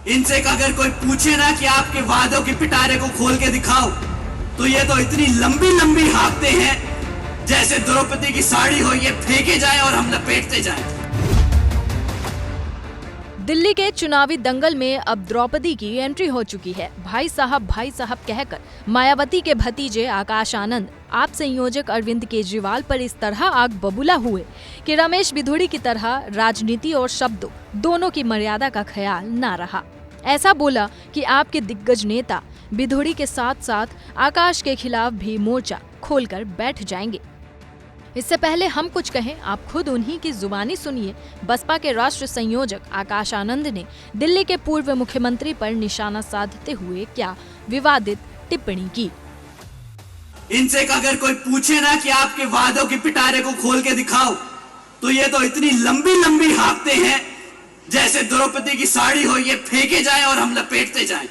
इनसे अगर कोई पूछे ना कि आपके वादों के पिटारे को खोल के दिखाओ, तो ये तो इतनी लंबी लंबी हाँकते हैं जैसे द्रौपदी की साड़ी हो, ये फेंके जाए और हम लपेटते जाएं। दिल्ली के चुनावी दंगल में अब द्रौपदी की एंट्री हो चुकी है। भाई साहब कहकर मायावती के भतीजे आकाश आनंद आप संयोजक अरविंद केजरीवाल पर इस तरह आग बबूला हुए कि रमेश बिधूड़ी की तरह राजनीति और शब्दों दोनों की मर्यादा का ख्याल ना रहा। ऐसा बोला कि आपके दिग्गज नेता बिधूड़ी के साथ साथ आकाश के खिलाफ भी मोर्चा खोलकर बैठ जाएंगे। इससे पहले हम कुछ कहें, आप खुद उन्हीं की जुबानी सुनिए। बसपा के राष्ट्र संयोजक आकाश आनंद ने दिल्ली के पूर्व मुख्यमंत्री पर निशाना साधते हुए क्या विवादित टिप्पणी की। इनसे अगर कोई पूछे ना कि आपके वादों के पिटारे को खोल के दिखाओ, तो ये तो इतनी लंबी लंबी हाँकते हैं जैसे द्रौपदी की साड़ी हो, ये फेंके जाए और हम लपेटते जाएं।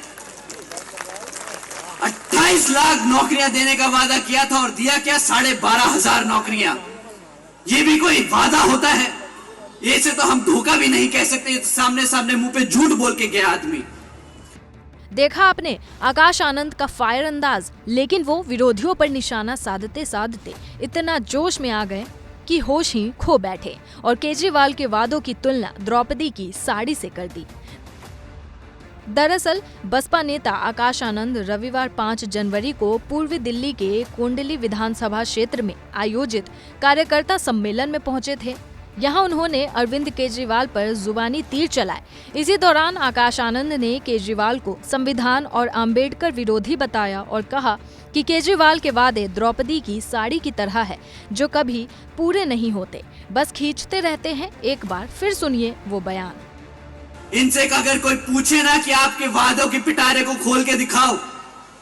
28 लाख नौकरियां देने का वादा किया था और दिया क्या? 12,500 नौकरियां। ये भी कोई वादा होता है? ऐसे तो हम धोखा भी नहीं कह सकते, सामने सामने मुंह पे झूठ बोल के गया आदमी। देखा आपने आकाश आनंद का फायर अंदाज, लेकिन वो विरोधियों पर निशाना साधते साधते इतना जोश में आ गए कि होश ही खो बैठे और केजरीवाल के वादों की तुलना द्रौपदी की साड़ी से कर दी। दरअसल बसपा नेता आकाश आनंद रविवार 5 जनवरी को पूर्वी दिल्ली के कोंडली विधानसभा क्षेत्र में आयोजित कार्यकर्ता सम्मेलन में पहुंचे थे। यहां उन्होंने अरविंद केजरीवाल पर जुबानी तीर चलाए। इसी दौरान आकाश आनंद ने केजरीवाल को संविधान और अंबेडकर विरोधी बताया और कहा कि केजरीवाल के वादे द्रौपदी की साड़ी की तरह है, जो कभी पूरे नहीं होते, बस खींचते रहते हैं। एक बार फिर सुनिए वो बयान। इनसे अगर कोई पूछे ना कि आपके वादों के पिटारे को खोल के दिखाओ,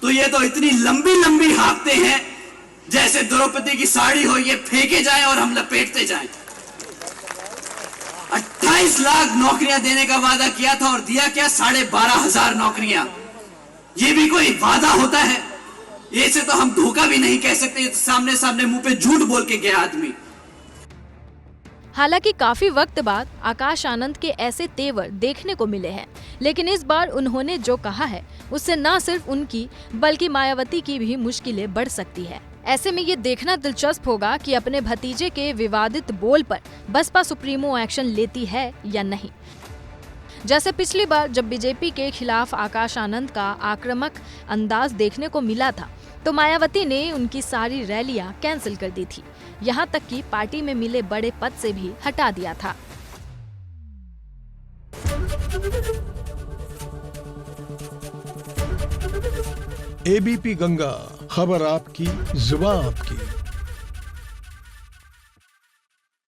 तो ये तो इतनी लंबी लंबी हाँकते हैं जैसे द्रौपदी की साड़ी हो, ये फेंके जाए और हम लपेटते जाएं। 28 लाख नौकरियां देने का वादा किया था और दिया क्या? 12,500 नौकरियां। ये भी कोई वादा होता है? ऐसे तो हम धोखा भी नहीं कह सकते, सामने सामने मुंह पे झूठ बोल के गया आदमी। हालांकि काफी वक्त बाद आकाश आनंद के ऐसे तेवर देखने को मिले हैं, लेकिन इस बार उन्होंने जो कहा है उससे न सिर्फ उनकी बल्कि मायावती की भी मुश्किलें बढ़ सकती है। ऐसे में ये देखना दिलचस्प होगा कि अपने भतीजे के विवादित बोल पर बसपा सुप्रीमो एक्शन लेती है या नहीं। जैसे पिछली बार जब बीजेपी के खिलाफ आकाश आनंद का आक्रामक अंदाज देखने को मिला था, तो मायावती ने उनकी सारी रैलियां कैंसिल कर दी थी, यहां तक कि पार्टी में मिले बड़े पद से भी हटा दिया था। एबीपी गंगा, खबर आपकी, जुबान आपकी।